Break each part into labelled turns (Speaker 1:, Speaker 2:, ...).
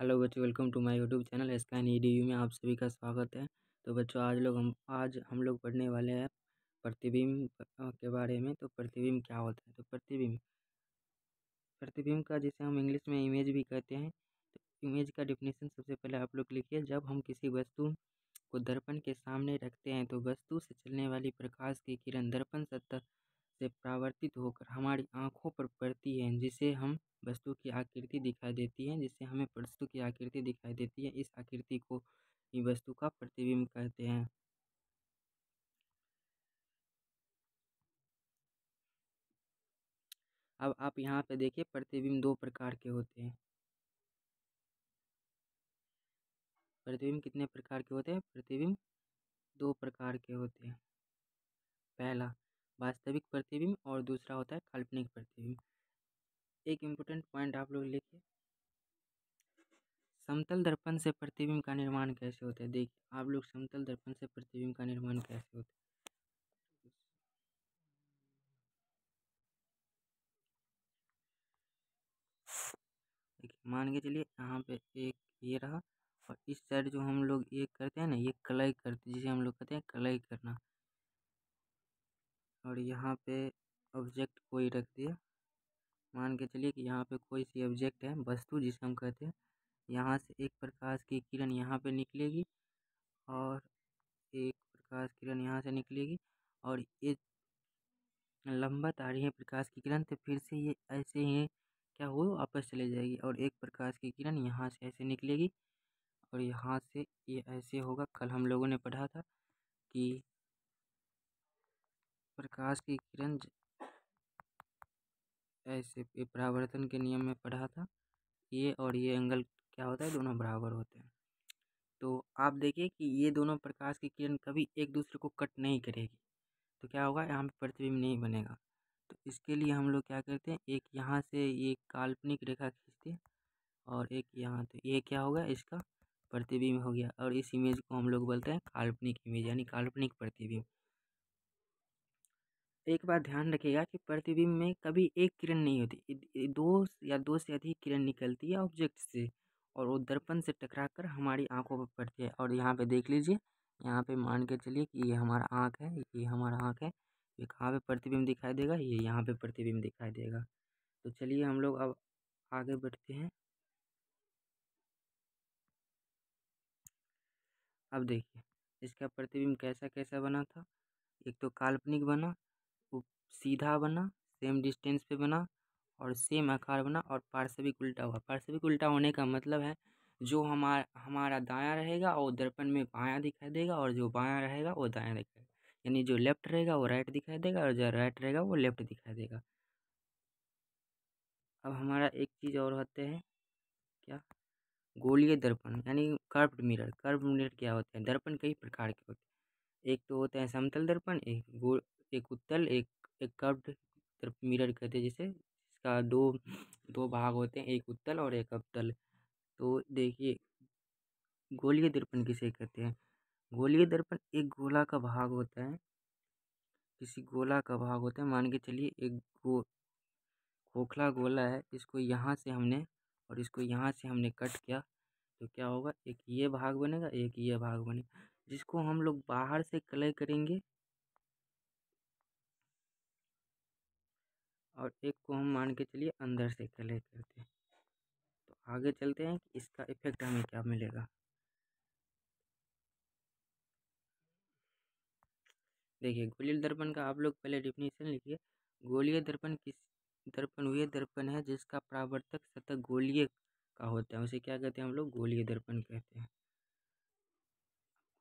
Speaker 1: Hello बच्चों, welcome to my YouTube channel Scan EDU में आप सभी का स्वागत है। तो बच्चों, आज हम लोग पढ़ने वाले हैं प्रतिबिंब के बारे में। तो प्रतिबिंब क्या होता है? तो प्रतिबिंब का जिसे हम इंग्लिश में इमेज भी कहते हैं। तो इमेज का डेफिनेशन सबसे पहले आप लोग लिखिए। जब हम किसी वस्तु को दर्पण के सामने रखते हैं तो वस्तु से चलने वाली प्रकाश की किरण दर्पण सतह से परावर्तित होकर हमारी आँखों पर पड़ती है, जिसे हम वस्तु की आकृति दिखाई देती है जिससे हमें वस्तु की आकृति दिखाई देती है। इस आकृति को ही वस्तु का प्रतिबिंब कहते हैं। अब आप यहाँ पे देखिए, प्रतिबिंब दो प्रकार के होते हैं। प्रतिबिंब कितने प्रकार के होते हैं? प्रतिबिंब दो प्रकार के होते हैं। पहला वास्तविक प्रतिबिंब और दूसरा होता है काल्पनिक प्रतिबिंब। एक इम्पोर्टेंट पॉइंट आप लोग लिखिए, समतल दर्पण से प्रतिबिंब का निर्माण कैसे होता है। देखिए आप लोग, समतल दर्पण से प्रतिबिंब का निर्माण कैसे होता है। देखिए, मान के चलिए यहाँ पे एक ये रहा, और इस साइड जो हम लोग ये करते हैं ना, ये कलई करते हैं, जिसे हम लोग कहते हैं कलई करना। और यहाँ पे ऑब्जेक्ट कोई रख दिया। मान के चलिए कि यहाँ पे कोई सी ऑब्जेक्ट है, वस्तु जिसे हम कहते हैं। यहाँ से एक प्रकाश की किरण यहाँ पे निकलेगी, और एक प्रकाश किरण यहाँ से निकलेगी, और ये लंबत आ रही है प्रकाश की किरण। तो फिर से ये ऐसे ही क्या हो, वापस चले जाएगी, और एक प्रकाश की किरण यहाँ से ऐसे निकलेगी, और यहाँ से ये ऐसे होगा। कल हम लोगों ने पढ़ा था कि प्रकाश की किरण ऐसे, ये परावर्तन के नियम में पढ़ा था। ये और ये एंगल क्या होता है, दोनों बराबर होते हैं। तो आप देखिए कि ये दोनों प्रकाश की किरण कभी एक दूसरे को कट नहीं करेगी। तो क्या होगा, यहाँ पे प्रतिबिंब नहीं बनेगा। तो इसके लिए हम लोग क्या करते हैं, एक यहाँ से ये काल्पनिक रेखा खींचते हैं, और एक यहाँ। तो ये क्या होगा, इसका प्रतिबिंब हो गया। और इस इमेज को हम लोग बोलते हैं काल्पनिक इमेज, यानी काल्पनिक प्रतिबिंब। एक बात ध्यान रखिएगा कि प्रतिबिंब में कभी एक किरण नहीं होती, दो या दो से अधिक किरण निकलती है ऑब्जेक्ट से, और वो दर्पण से टकराकर हमारी आंखों पर पड़ती है। और यहाँ पे देख लीजिए, यहाँ पे मान के चलिए कि ये हमारा आँख है, ये हमारा आँख है। ये कहाँ पे प्रतिबिंब दिखाई देगा, ये यहाँ पे प्रतिबिंब दिखाई देगा। तो चलिए हम लोग अब आगे बढ़ते हैं। अब देखिए, इसका प्रतिबिंब कैसा कैसा बना था। एक तो काल्पनिक बना, वो सीधा बना, सेम डिस्टेंस पे बना, और सेम आकार बना, और पार्श्विक उल्टा हुआ। पार्श्विक उल्टा होने का मतलब है, जो हमारा हमारा दायां रहेगा वो दर्पण में बायां दिखाई देगा, और जो बायां रहेगा वो दायां दिखाएगा। यानी जो लेफ्ट रहेगा वो राइट दिखाई देगा, और जो राइट रहेगा वो लेफ्ट दिखाई देगा। अब हमारा एक चीज़ और होते हैं, क्या, गोलीय दर्पण यानी कर्व्ड मिरर। कर्व्ड मिरर क्या होते हैं? दर्पण कई प्रकार के होते हैं। एक तो होता है समतल दर्पण, एक उत्तल, एक कर्व्ड मिरर कहते हैं, जिसे इसका दो दो भाग होते हैं, एक उत्तल और एक अवतल। तो देखिए, गोलीय दर्पण किसे कहते हैं? गोलीय दर्पण एक गोला का भाग होता है, किसी गोला का भाग होता है। मान के चलिए एक खोखला गोला है, इसको यहाँ से हमने और इसको यहाँ से हमने कट किया, तो क्या होगा, एक ये भाग बनेगा, एक ये भाग बनेगा, जिसको हम लोग बाहर से कलर करेंगे, और एक को हम मान के चलिए अंदर से कलर करते हैं। तो आगे चलते हैं कि इसका इफेक्ट हमें क्या मिलेगा। देखिए, गोलीय दर्पण का आप लोग पहले डिफिनेशन लिखिए। गोलीय दर्पण दर्पण वे दर्पण है जिसका परावर्तक सतह गोलीय का होता है, उसे क्या कहते हैं हम लोग? गोलीय दर्पण कहते हैं।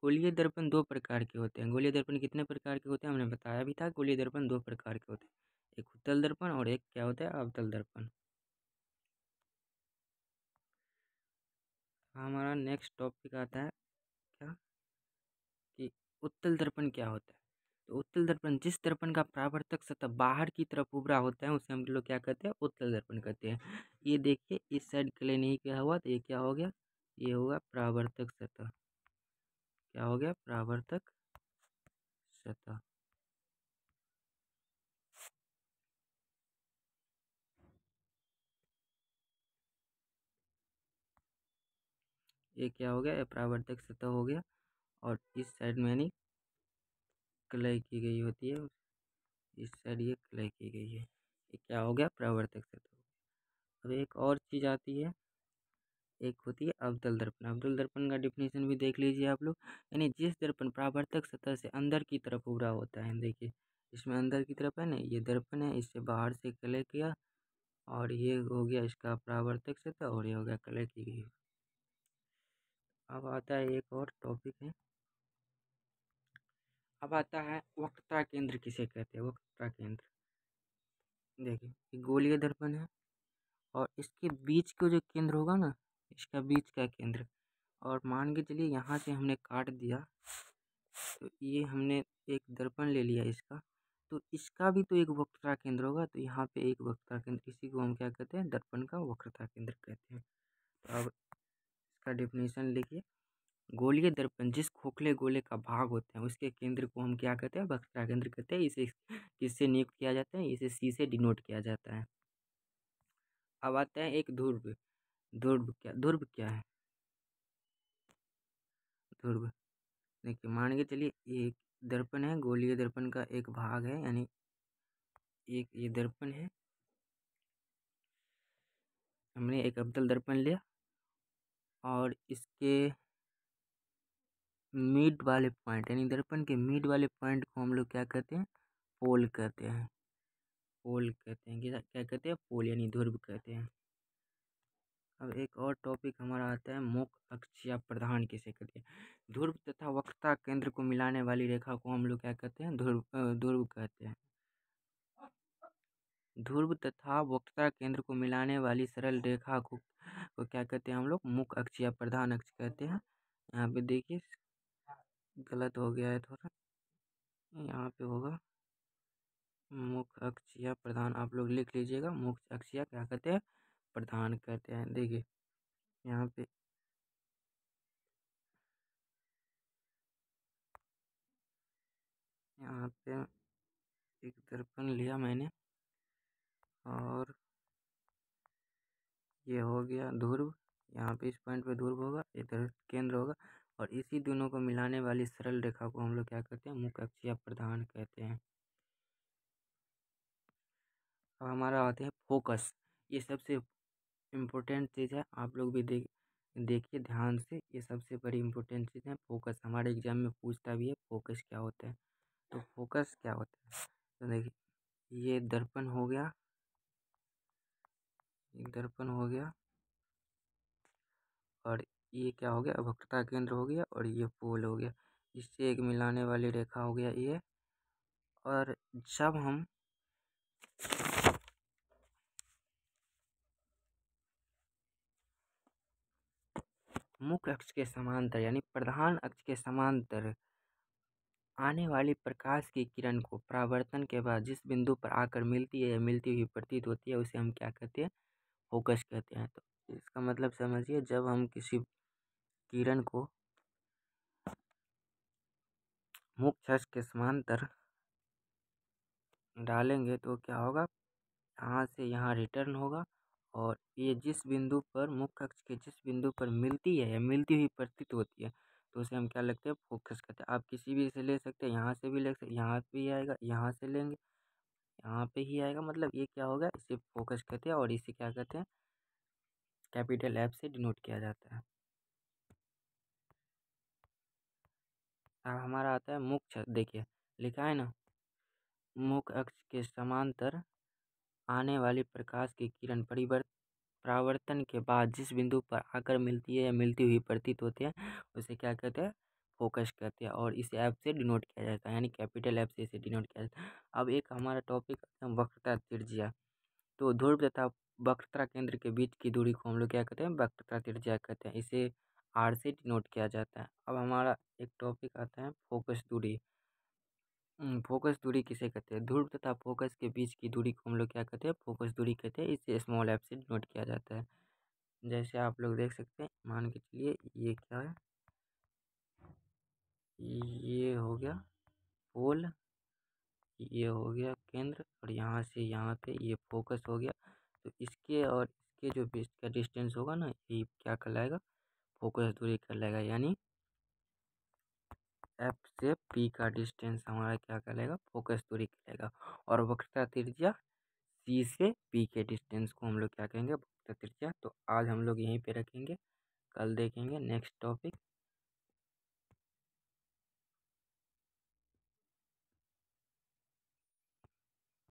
Speaker 1: गोलीय दर्पण दो प्रकार के होते हैं। गोलीय दर्पण कितने प्रकार के होते हैं, हमने बताया भी था। गोलीय दर्पण दो प्रकार के होते हैं, एक उत्तल दर्पण और एक क्या होता है, अवतल दर्पण। हमारा नेक्स्ट टॉपिक आता है, क्या, कि उत्तल दर्पण क्या होता है। तो उत्तल दर्पण जिस दर्पण का परावर्तक सतह बाहर की तरफ उभरा होता है, उसे हम लोग क्या कहते हैं, उत्तल दर्पण कहते हैं। ये देखिए, इस साइड के लिए नहीं क्या हुआ, तो ये क्या हो गया, ये होगा परावर्तक सतह। क्या हो गया, परावर्तक सतह। ये क्या हो गया, ये परावर्तक सतह हो गया। और इस साइड में यानी क्लय की गई होती है, इस साइड ये क्लय की गई है, ये क्या हो गया, परावर्तक सतह। अब एक और चीज़ आती है, एक होती है अवतल दर्पण। अवतल दर्पण का डिफिनेशन भी देख लीजिए आप लोग, यानी जिस दर्पण परावर्तक सतह से अंदर की तरफ उभरा होता है, देखिए इसमें अंदर की तरफ है ना, ये दर्पण है, इससे बाहर से क्लय किया और ये हो गया इसका परावर्तक सतह और ये हो गया क्लय की गई। अब आता है एक और टॉपिक है, अब आता है वक्रता केंद्र किसे कहते हैं। वक्रता केंद्र, देखिए ये गोलीय दर्पण है और इसके बीच का जो केंद्र होगा ना, इसका बीच का केंद्र, और मान के चलिए यहाँ से हमने काट दिया, तो ये हमने एक दर्पण ले लिया इसका, तो इसका भी तो एक वक्रता केंद्र होगा, तो यहाँ पे एक वक्रता केंद्र, इसी को हम क्या कहते हैं, दर्पण का वक्रता केंद्र कहते हैं। तो अब इसका डेफिनेशन लिखिए, गोलीय दर्पण जिस खोखले गोले का भाग होते हैं उसके केंद्र को हम क्या कहते हैं, वक्रता केंद्र कहते हैं। इसे किससे नियुक्त किया जाता है, इसे सी से डिनोट किया जाता है। अब आता है एक ध्रुव। ध्रुव क्या है, ध्रुव, देखिए मान के चलिए एक दर्पण है, गोलीय दर्पण का एक भाग है, यानी एक ये दर्पण है, हमने एक अवतल दर्पण लिया और इसके मिड वाले पॉइंट, यानी दर्पण के मिड वाले पॉइंट को हम लोग क्या कहते हैं, पोल कहते हैं। पोल कहते हैं, क्या कहते हैं, पोल यानी ध्रुव कहते हैं। अब एक और टॉपिक हमारा आता है, मुख्य अक्ष या प्रधान किसे कहते हैं। ध्रुव तथा वक्रता केंद्र को मिलाने वाली रेखा को हम लोग क्या कहते हैं, ध्रुव कहते हैं। ध्रुव तथा वक्रता केंद्र को मिलाने वाली सरल रेखा को क्या कहते हैं हम लोग, मुख्य अक्ष या प्रधान अक्ष कहते हैं। यहाँ पे देखिए गलत हो गया है थोड़ा, यहाँ पे होगा मुख्य अक्ष या प्रधान, आप लोग लिख लीजिएगा, मुख्य अक्ष या क्या कहते हैं, प्रधान कहते हैं। देखिए यहाँ पे एक दर्पण लिया मैंने और ये हो गया ध्रुव, यहाँ पे इस पॉइंट पे ध्रुव होगा, इधर केंद्र होगा, और इसी दोनों को मिलाने वाली सरल रेखा को हम लोग क्या कहते हैं, मुख्य अक्ष या प्रधान कहते हैं। अब हमारा आते हैं फोकस, ये सबसे इम्पोर्टेंट चीज़ है, आप लोग भी देखिए ध्यान से, ये सबसे बड़ी इम्पोर्टेंट चीज़ है फोकस। हमारे एग्जाम में पूछता भी है फोकस क्या होता है, तो फोकस क्या होता है, तो देखिए ये दर्पण हो गया, एक दर्पण हो गया और ये क्या हो गया, वक्रता केंद्र हो गया और ये पोल हो गया, इससे एक मिलाने वाली रेखा हो गया ये। और जब हम मुख्य अक्ष के समांतर यानी प्रधान अक्ष के समांतर आने वाली प्रकाश की किरण को परावर्तन के बाद जिस बिंदु पर आकर मिलती है या मिलती हुई प्रतीत होती है उसे हम क्या कहते हैं, फोकस कहते हैं। तो इसका मतलब समझिए, जब हम किसी किरण को मुख्य अक्ष के समांतर डालेंगे तो क्या होगा, यहाँ से यहाँ रिटर्न होगा और ये जिस बिंदु पर मुख्य अक्ष के जिस बिंदु पर मिलती है या मिलती हुई प्रतीत होती है तो उसे हम क्या लगते हैं, फोकस कहते हैं। आप किसी भी से ले सकते हैं, यहाँ से भी ले सकते हैं, यहाँ पे ही आएगा, यहाँ से लेंगे यहाँ पे ही आएगा, मतलब ये क्या होगा, इसे फोकस कहते हैं और इसे क्या कहते हैं, कैपिटल एफ से डिनोट किया जाता है। अब हमारा आता है मुख्य, देखिए लिखा है ना, मुख्य अक्ष के समांतर आने वाली प्रकाश की किरण परावर्तन के बाद जिस बिंदु पर आकर मिलती है या मिलती हुई प्रतीत होती है उसे क्या कहते हैं, फोकस कहते हैं और इसे एफ से डिनोट किया जाता है, यानी कैपिटल एफ से इसे डिनोट किया जाता है। अब एक हमारा टॉपिक वक्रता त्रिज्या, तो ध्रुव तथा वक्रता केंद्र के बीच की दूरी को हम लोग क्या कहते हैं, वक्रता त्रिज्या कहते हैं, इसे आर से डिनोट किया जाता है। अब हमारा एक टॉपिक आता है फोकस दूरी। फोकस दूरी किसे कहते हैं, ध्रुव तथा फोकस के बीच की दूरी को हम लोग क्या कहते हैं, फोकस दूरी कहते हैं, इसे स्मॉल एफ से डिनोट किया जाता है। जैसे आप लोग देख सकते हैं, मान के चलिए ये क्या है, ये हो गया पोल, ये हो गया केंद्र और यहाँ से यहाँ पे ये फोकस हो गया, तो इसके और इसके जो बीच का डिस्टेंस होगा ना, ये क्या कहलाएगा, फोकस दूरी कहलाएगा, यानी एफ से पी का डिस्टेंस हमारा क्या कहलाएगा, फोकस दूरी कहलाएगा। और वक्रता त्रिज्या सी से पी के डिस्टेंस को हम लोग क्या कहेंगे, वक्रता त्रिज्या। तो आज हम लोग यहीं पे रखेंगे, कल देखेंगे नेक्स्ट टॉपिक।